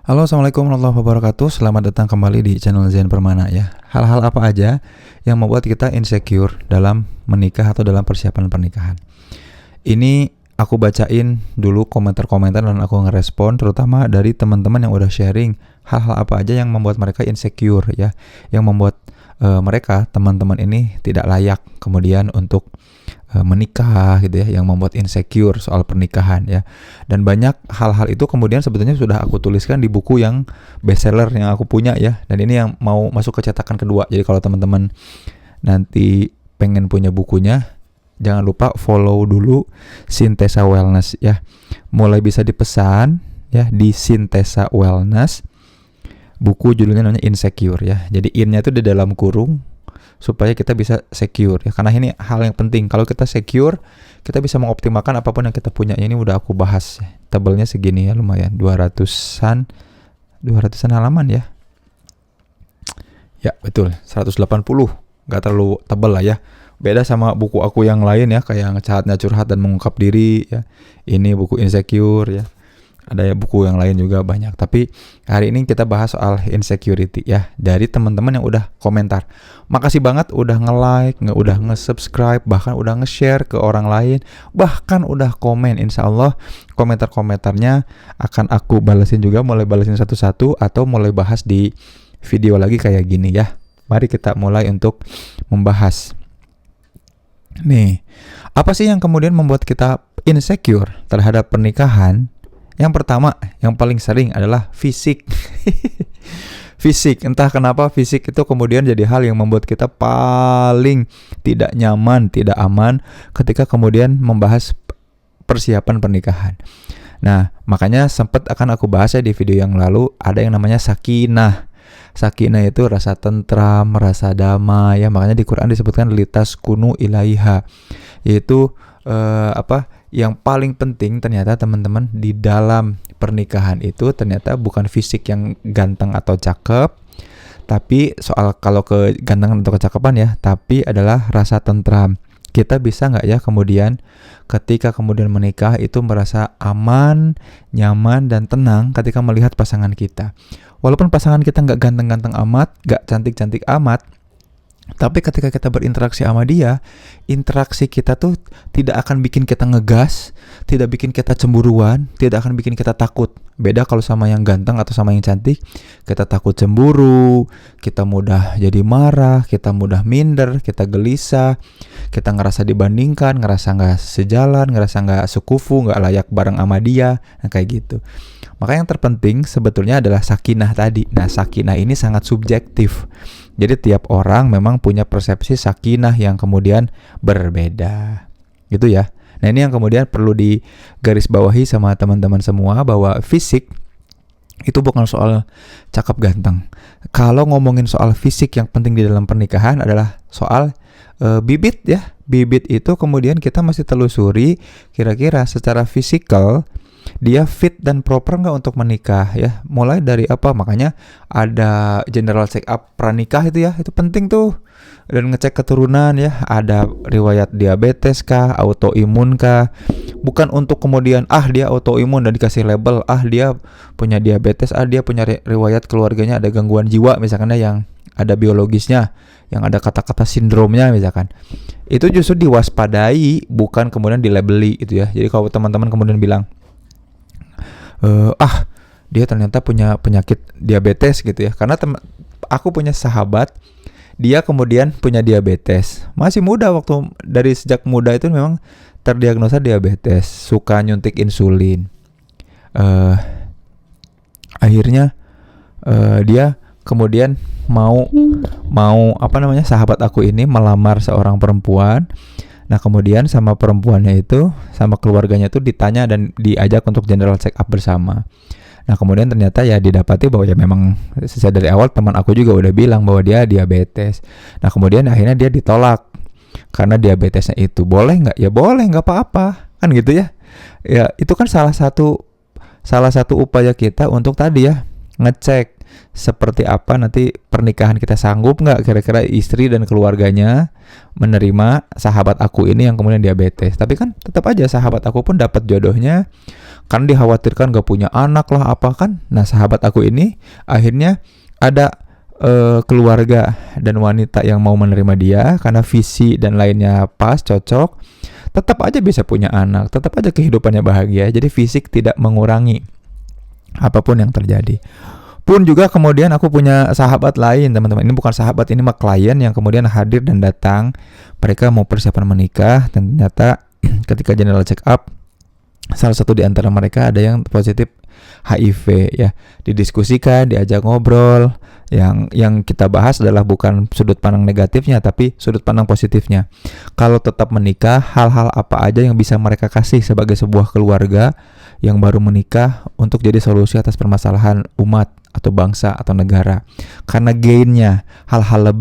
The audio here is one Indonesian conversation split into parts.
Halo, assalamualaikum warahmatullahi wabarakatuh. Selamat datang kembali di channel Zen Permana ya. Hal-hal apa aja yang membuat kita insecure dalam menikah atau dalam persiapan pernikahan? Ini aku bacain dulu komentar-komentar dan aku ngerespon, terutama dari teman-teman yang udah sharing hal-hal apa aja yang membuat mereka insecure ya, yang membuat mereka teman-teman ini tidak layak kemudian untuk menikah gitu ya, yang membuat insecure soal pernikahan ya. Dan banyak hal-hal itu kemudian sebetulnya sudah aku tuliskan di buku yang bestseller yang aku punya ya, dan ini yang mau masuk ke cetakan kedua. Jadi kalau teman-teman nanti pengen punya bukunya, jangan lupa follow dulu Sintesa Wellness ya. Mulai bisa dipesan ya di Sintesa Wellness. Buku judulnya namanya Insecure ya. Jadi in-nya itu di dalam kurung supaya kita bisa secure ya, karena ini hal yang penting. Kalau kita secure, kita bisa mengoptimalkan apapun yang kita punya. Ini udah aku bahas. Tebelnya segini ya, lumayan 200-an halaman ya. Ya, betul. 180. Enggak terlalu tebel lah ya. Beda sama buku aku yang lain ya, kayak Saatnya Curhat dan Mengungkap Diri ya. Ini buku Insecure ya. Ada ya buku yang lain juga banyak. Tapi hari ini kita bahas soal insecurity ya, dari teman-teman yang udah komentar. Makasih banget udah nge-like, udah nge-subscribe, bahkan udah nge-share ke orang lain, bahkan udah komen. Insya Allah komentar-komentarnya akan aku balesin juga, mulai balesin satu-satu atau mulai bahas di video lagi kayak gini ya. Mari kita mulai untuk membahas. Nih, apa sih yang kemudian membuat kita insecure terhadap pernikahan? Yang pertama, yang paling sering adalah fisik. Fisik, entah kenapa fisik itu kemudian jadi hal yang membuat kita paling tidak nyaman, tidak aman ketika kemudian membahas persiapan pernikahan. Nah, makanya sempat akan aku bahas ya di video yang lalu, ada yang namanya sakinah. Sakinah itu rasa tentram, rasa damai ya. Makanya di Quran disebutkan litaskunu ilaiha, yaitu yang paling penting ternyata teman-teman di dalam pernikahan itu ternyata bukan fisik yang ganteng atau cakep, tapi soal kalau ke gantengan atau kecakapan ya, tapi adalah rasa tentram. Kita bisa nggak ya kemudian ketika kemudian menikah itu merasa aman, nyaman, dan tenang ketika melihat pasangan kita. Walaupun pasangan kita nggak ganteng-ganteng amat, nggak cantik-cantik amat, tapi ketika kita berinteraksi sama dia, interaksi kita tuh tidak akan bikin kita ngegas, tidak bikin kita cemburuan, tidak akan bikin kita takut. Beda kalau sama yang ganteng atau sama yang cantik, kita takut cemburu, kita mudah jadi marah, kita mudah minder, kita gelisah, kita ngerasa dibandingkan, ngerasa nggak sejalan, ngerasa nggak sekufu, nggak layak bareng sama dia, nah kayak gitu. Maka yang terpenting sebetulnya adalah sakinah tadi. Nah, sakinah ini sangat subjektif. Jadi tiap orang memang punya persepsi sakinah yang kemudian berbeda. Gitu ya. Nah, ini yang kemudian perlu digarisbawahi sama teman-teman semua, bahwa fisik itu bukan soal cakep ganteng. Kalau ngomongin soal fisik, yang penting di dalam pernikahan adalah soal bibit ya. Bibit itu kemudian kita masih telusuri kira-kira secara fisikal dia fit dan proper nggak untuk menikah ya. Mulai dari apa? Makanya ada general check up pranikah itu ya, itu penting tuh. Dan ngecek keturunan ya, ada riwayat diabetes kah, autoimun kah. Bukan untuk kemudian dia autoimun dan dikasih label, dia punya diabetes, dia punya riwayat keluarganya ada gangguan jiwa misalkan ya, yang ada biologisnya, yang ada kata-kata sindromnya misalkan. Itu justru diwaspadai, bukan kemudian dilabeli gitu ya. Jadi kalau teman-teman kemudian bilang dia ternyata punya penyakit diabetes gitu ya, karena aku punya sahabat, dia kemudian punya diabetes masih muda, waktu dari sejak muda itu memang terdiagnosa diabetes, suka nyuntik insulin. Akhirnya dia kemudian mau sahabat aku ini melamar seorang perempuan. Nah, kemudian sama perempuannya itu, sama keluarganya itu ditanya dan diajak untuk general check up bersama. Nah, kemudian ternyata ya didapati bahwa ya memang sejak dari awal teman aku juga udah bilang bahwa dia diabetes. Nah, kemudian akhirnya dia ditolak karena diabetesnya itu. Boleh nggak? Ya boleh, nggak apa-apa, kan gitu ya. Ya itu kan salah satu upaya kita untuk tadi ya ngecek seperti apa nanti pernikahan kita, sanggup nggak kira-kira istri dan keluarganya menerima sahabat aku ini yang kemudian diabetes. Tapi kan tetap aja sahabat aku pun dapat jodohnya, kan dikhawatirkan gak punya anak lah apa kan. Nah sahabat aku ini akhirnya ada keluarga dan wanita yang mau menerima dia karena visi dan lainnya pas, cocok, tetap aja bisa punya anak, tetap aja kehidupannya bahagia. Jadi fisik tidak mengurangi apapun yang terjadi. Pun juga kemudian aku punya sahabat lain, teman-teman. Ini bukan sahabat, ini mah klien yang kemudian hadir dan datang. Mereka mau persiapan menikah dan ternyata ketika general check up, salah satu di antara mereka ada yang positif HIV ya. Didiskusikan, diajak ngobrol. Yang kita bahas adalah bukan sudut pandang negatifnya, tapi sudut pandang positifnya. Kalau tetap menikah, hal-hal apa aja yang bisa mereka kasih sebagai sebuah keluarga yang baru menikah untuk jadi solusi atas permasalahan umat atau bangsa atau negara. Karena gainnya, hal-hal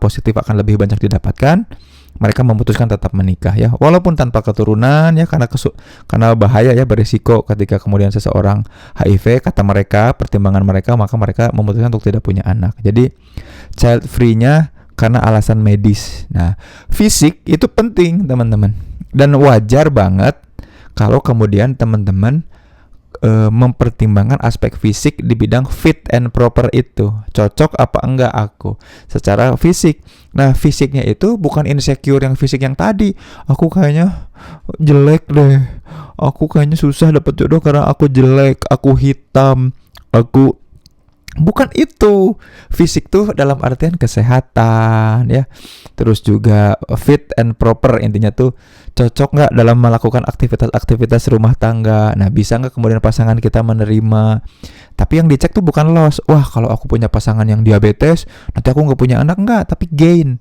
positif akan lebih banyak didapatkan. Mereka memutuskan tetap menikah ya, walaupun tanpa keturunan ya, karena bahaya ya, berisiko ketika kemudian seseorang HIV, kata mereka, pertimbangan mereka, maka mereka memutuskan untuk tidak punya anak. Jadi child free-nya karena alasan medis. Nah, fisik itu penting teman-teman, dan wajar banget kalau kemudian teman-teman mempertimbangkan aspek fisik di bidang fit and proper itu. Cocok apa enggak aku secara fisik. Nah, fisiknya itu bukan insecure yang fisik yang tadi. Aku kayaknya jelek deh. Aku kayaknya susah dapat jodoh karena aku jelek, aku hitam, aku... Bukan itu. Fisik tuh dalam artian kesehatan ya. Terus juga fit and proper, intinya tuh cocok nggak dalam melakukan aktivitas rumah tangga. Nah, bisa nggak kemudian pasangan kita menerima. Tapi yang dicek tuh bukan loss. Wah, kalau aku punya pasangan yang diabetes, nanti aku nggak punya anak. Enggak, tapi gain.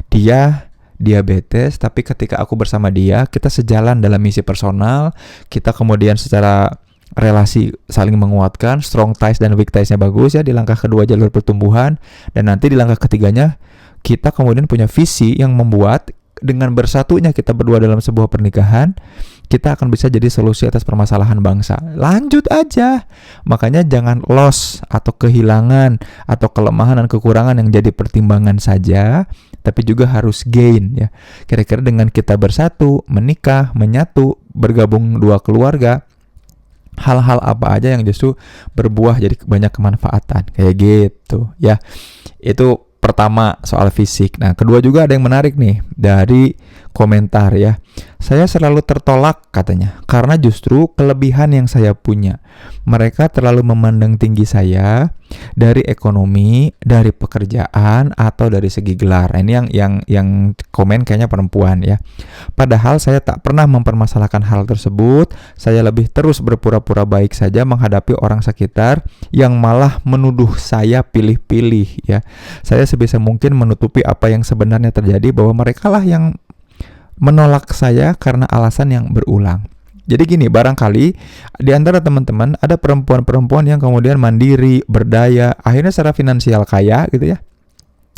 Dia diabetes, tapi ketika aku bersama dia, kita sejalan dalam misi personal. Kita kemudian secara relasi saling menguatkan, strong ties dan weak ties-nya bagus ya di langkah kedua jalur pertumbuhan, dan nanti di langkah ketiganya kita kemudian punya visi yang membuat dengan bersatunya kita berdua dalam sebuah pernikahan, kita akan bisa jadi solusi atas permasalahan bangsa. Lanjut aja. Makanya jangan loss atau kehilangan atau kelemahan dan kekurangan yang jadi pertimbangan saja, tapi juga harus gain ya. Kira-kira dengan kita bersatu, menikah, menyatu, bergabung dua keluarga, hal-hal apa aja yang justru berbuah jadi banyak kemanfaatan kayak gitu ya. Itu pertama soal fisik. Nah, kedua juga ada yang menarik nih dari komentar ya. Saya selalu tertolak katanya karena justru kelebihan yang saya punya. Mereka terlalu memandang tinggi saya dari ekonomi, dari pekerjaan, atau dari segi gelar. Ini yang komen kayaknya perempuan ya. Padahal saya tak pernah mempermasalahkan hal tersebut. Saya lebih terus berpura-pura baik saja menghadapi orang sekitar yang malah menuduh saya pilih-pilih ya. Saya sebisa mungkin menutupi apa yang sebenarnya terjadi, bahwa mereka lah yang menolak saya karena alasan yang berulang. Jadi gini, barangkali di antara teman-teman ada perempuan-perempuan yang kemudian mandiri, berdaya, akhirnya secara finansial kaya gitu ya,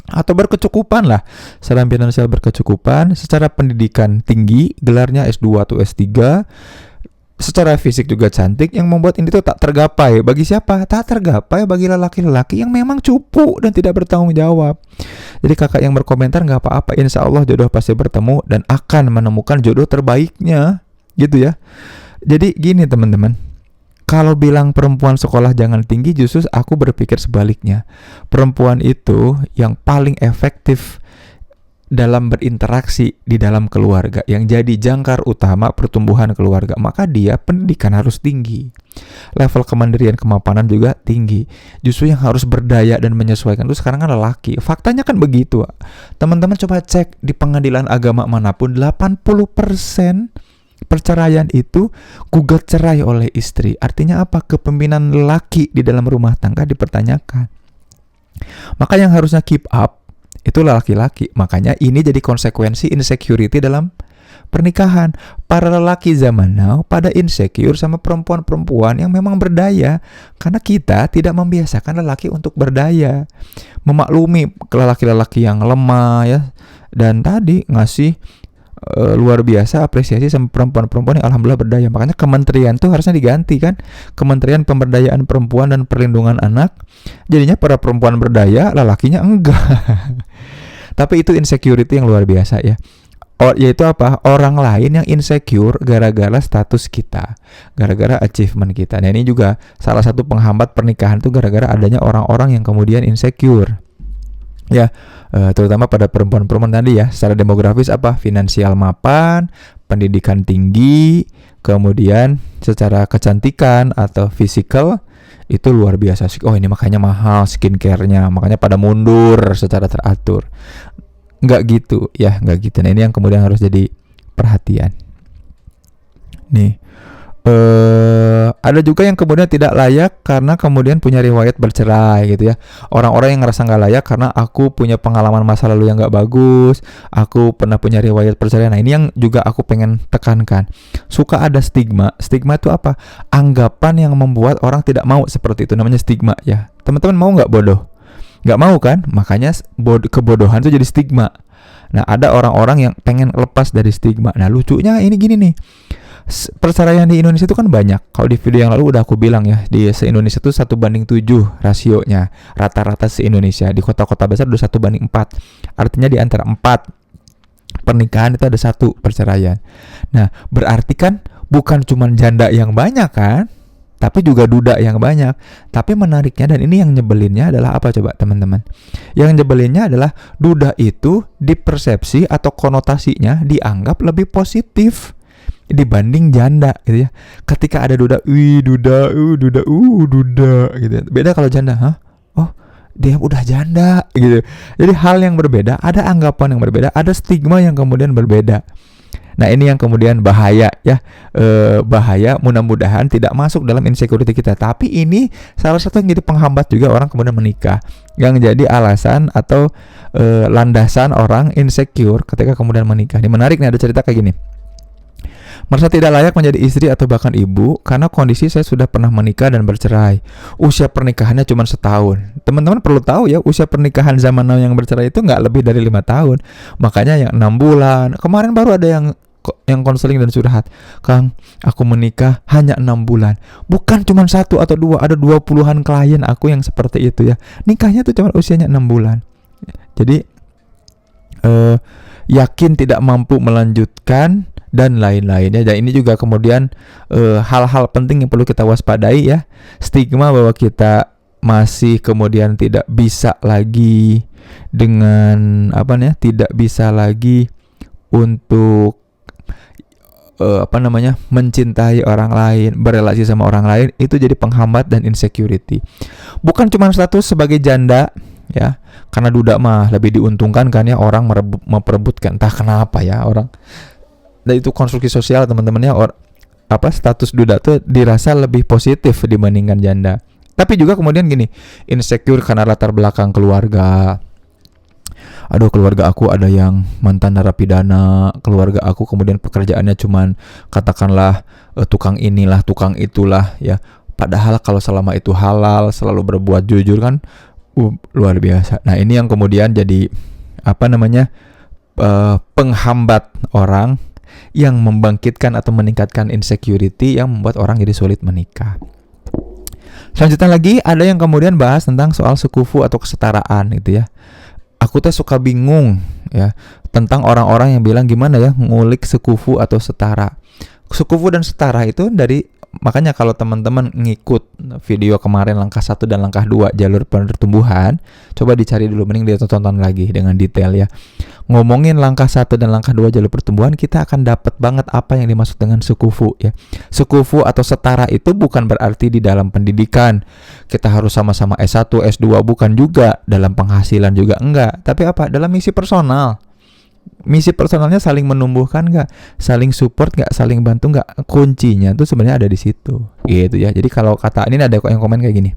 atau berkecukupan lah, secara finansial berkecukupan, secara pendidikan tinggi, gelarnya S2 atau S3, secara fisik juga cantik, yang membuat ini tuh tak tergapai. Bagi siapa? Tak tergapai bagi lelaki-lelaki yang memang cupu dan tidak bertanggung jawab. Jadi kakak yang berkomentar, gak apa-apa, insya Allah jodoh pasti bertemu dan akan menemukan jodoh terbaiknya gitu ya. Jadi gini teman-teman, kalau bilang perempuan sekolah jangan tinggi, justru aku berpikir sebaliknya. Perempuan itu yang paling efektif dalam berinteraksi di dalam keluarga, yang jadi jangkar utama pertumbuhan keluarga, maka dia pendidikan harus tinggi, level kemandirian kemapanan juga tinggi. Justru yang harus berdaya dan menyesuaikan itu sekarang kan lelaki. Faktanya kan begitu. Teman-teman coba cek di pengadilan agama manapun, 80% perceraian itu gugat cerai oleh istri. Artinya apa? Kepemimpinan lelaki di dalam rumah tangga dipertanyakan. Maka yang harusnya keep up itulah laki-laki. Makanya ini jadi konsekuensi insecurity dalam pernikahan. Para lelaki zaman now pada insecure sama perempuan-perempuan yang memang berdaya, karena kita tidak membiasakan lelaki untuk berdaya, memaklumi lelaki-lelaki yang lemah ya, dan tadi ngasih luar biasa apresiasi sama perempuan-perempuan yang alhamdulillah berdaya. Makanya kementerian tuh harusnya diganti kan, Kementerian Pemberdayaan Perempuan dan Perlindungan Anak. Jadinya para perempuan berdaya, lelakinya enggak. Tapi itu insecurity yang luar biasa ya. Yaitu apa? Orang lain yang insecure gara-gara status kita, gara-gara achievement kita. Nah ini juga salah satu penghambat pernikahan itu gara-gara adanya orang-orang yang kemudian insecure. Ya, terutama pada perempuan-perempuan tadi ya. Secara demografis apa? Finansial mapan, pendidikan tinggi, kemudian secara kecantikan atau physical itu luar biasa. Oh ini makanya mahal skincare-nya, makanya pada mundur secara teratur. Nggak gitu ya, nggak gitu. Nah ini yang kemudian harus jadi perhatian. Nih, ada juga yang kemudian tidak layak karena kemudian punya riwayat bercerai gitu ya. Orang-orang yang ngerasa nggak layak karena aku punya pengalaman masa lalu yang nggak bagus, aku pernah punya riwayat perceraian. Nah ini yang juga aku pengen tekankan. Suka ada stigma. Stigma itu apa? Anggapan yang membuat orang tidak mau seperti itu, namanya stigma ya. Teman-teman mau nggak bodoh? Nggak mau kan? Makanya kebodohan itu jadi stigma. Nah ada orang-orang yang pengen lepas dari stigma. Nah lucunya ini gini nih, perceraian di Indonesia itu kan banyak. Kalau di video yang lalu udah aku bilang ya, di se-Indonesia itu 1:7 rasionya rata-rata se-Indonesia. Di kota-kota besar udah 1:4. Artinya di antara 4 pernikahan itu ada 1 perceraian. Nah berarti kan bukan cuma janda yang banyak kan, tapi juga duda yang banyak. Tapi menariknya dan ini yang nyebelinnya adalah apa coba teman-teman? Yang nyebelinnya adalah duda itu dipersepsi atau konotasinya dianggap lebih positif dibanding janda gitu ya. Ketika ada duda, duda gitu ya. Beda kalau janda, oh dia udah janda gitu. Jadi hal yang berbeda, ada anggapan yang berbeda, ada stigma yang kemudian berbeda. Nah ini yang kemudian bahaya ya, bahaya. Mudah-mudahan tidak masuk dalam insecurity kita. Tapi ini salah satu yang jadi penghambat juga orang kemudian menikah, yang jadi alasan atau landasan orang insecure ketika kemudian menikah. Ini menarik nih, ada cerita kayak gini. Merasa tidak layak menjadi istri atau bahkan ibu karena kondisi saya sudah pernah menikah dan bercerai. Usia pernikahannya cuma setahun. Teman-teman perlu tahu ya, usia pernikahan zaman now yang bercerai itu nggak lebih dari 5 tahun. Makanya yang 6 bulan. Kemarin baru ada yang konseling dan curhat, Kang, aku menikah hanya 6 bulan. Bukan cuma 1 atau 2, ada 20-an klien aku yang seperti itu ya. Nikahnya tuh cuma usianya 6 bulan. Jadi yakin tidak mampu melanjutkan dan lain-lainnya. Dan ini juga kemudian hal-hal penting yang perlu kita waspadai ya. Stigma bahwa kita masih kemudian tidak bisa lagi dengan tidak bisa lagi untuk mencintai orang lain, berelasi sama orang lain, itu jadi penghambat dan insecurity. Bukan cuma status sebagai janda ya, karena duda mah lebih diuntungkan kan ya, orang memperebutkan entah kenapa ya orang. Dan itu konstruksi sosial teman-teman ya, status duda tuh dirasa lebih positif dibandingkan janda. Tapi juga kemudian gini, insecure karena latar belakang keluarga. Aduh, keluarga aku ada yang mantan narapidana, keluarga aku kemudian pekerjaannya cuman katakanlah tukang inilah, tukang itulah ya. Padahal kalau selama itu halal, selalu berbuat jujur kan luar biasa. Nah, ini yang kemudian jadi penghambat orang yang membangkitkan atau meningkatkan insecurity yang membuat orang jadi sulit menikah. Selanjutnya lagi ada yang kemudian bahas tentang soal sekufu atau kesetaraan gitu ya. Aku tuh suka bingung ya tentang orang-orang yang bilang gimana ya ngulik sekufu atau setara. Sekufu dan setara itu makanya kalau teman-teman ngikut video kemarin langkah 1 dan langkah 2 jalur pertumbuhan, coba dicari dulu, mending ditonton lagi dengan detail ya. Ngomongin langkah 1 dan langkah 2 jalur pertumbuhan, kita akan dapat banget apa yang dimaksud dengan sekufu ya. Sekufu atau setara itu bukan berarti di dalam pendidikan kita harus sama-sama S1, S2, bukan juga dalam penghasilan juga enggak, tapi apa? Dalam misi personal. Misi personalnya saling menumbuhkan nggak, saling support nggak, saling bantu nggak, kuncinya tuh sebenarnya ada di situ gitu ya. Jadi kalau kata ini ada yang komen kayak gini,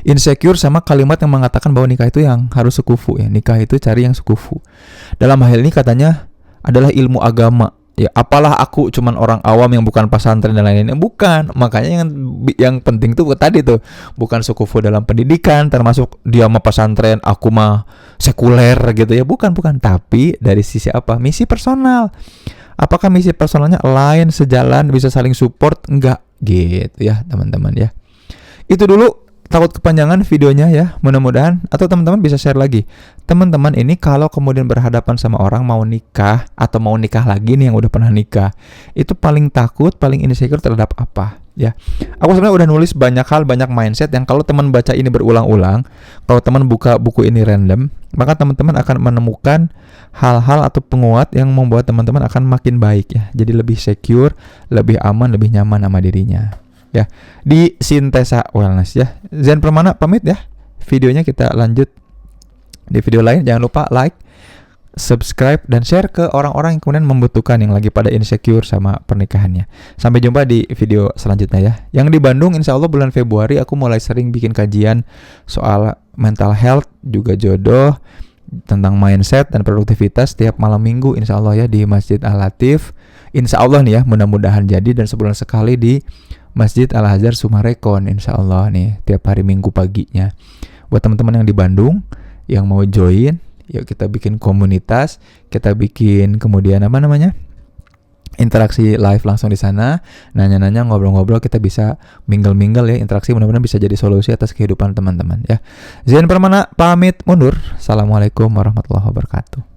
insecure sama kalimat yang mengatakan bahwa nikah itu yang harus sekufu ya, nikah itu cari yang sekufu. Dalam hal ini katanya adalah ilmu agama Ya apalah aku cuman orang awam yang bukan pesantren dan lain-lain. Bukan. Makanya yang penting tuh tadi tuh, bukan sukufu dalam pendidikan, termasuk dia mah pesantren, aku mah sekuler gitu ya. Bukan. Tapi dari sisi apa? Misi personal. Apakah misi personalnya lain, sejalan, bisa saling support? Enggak gitu ya teman-teman ya. Itu dulu, takut kepanjangan videonya ya, mudah-mudahan. Atau teman-teman bisa share lagi. Teman-teman ini kalau kemudian berhadapan sama orang mau nikah atau mau nikah lagi nih yang udah pernah nikah, itu paling takut, paling insecure terhadap apa ya. Aku sebenarnya udah nulis banyak hal, banyak mindset yang kalau teman baca ini berulang-ulang, kalau teman buka buku ini random, maka teman-teman akan menemukan hal-hal atau penguat yang membuat teman-teman akan makin baik ya. Jadi lebih secure, lebih aman, lebih nyaman sama dirinya. Ya, di Sintesa Wellness ya. Zen Permana pamit ya. Videonya kita lanjut di video lain. Jangan lupa like, subscribe, dan share ke orang-orang yang kemudian membutuhkan, yang lagi pada insecure sama pernikahannya. Sampai jumpa di video selanjutnya ya. Yang di Bandung, insya Allah bulan Februari aku mulai sering bikin kajian soal mental health, juga jodoh, tentang mindset dan produktivitas tiap malam minggu insya Allah ya, di Masjid Al-Latif. Insya Allah nih ya, mudah-mudahan jadi, dan sebulan sekali di Masjid Al-Azhar Sumarekon insya Allah nih, tiap hari Minggu paginya. Buat teman-teman yang di Bandung yang mau join, yuk kita bikin komunitas, kita bikin kemudian interaksi live langsung di sana, nanya-nanya, ngobrol-ngobrol, kita bisa mingle-mingle ya, interaksi, mudah-mudahan bisa jadi solusi atas kehidupan teman-teman ya. Zen Permana pamit mundur. Assalamualaikum warahmatullahi wabarakatuh.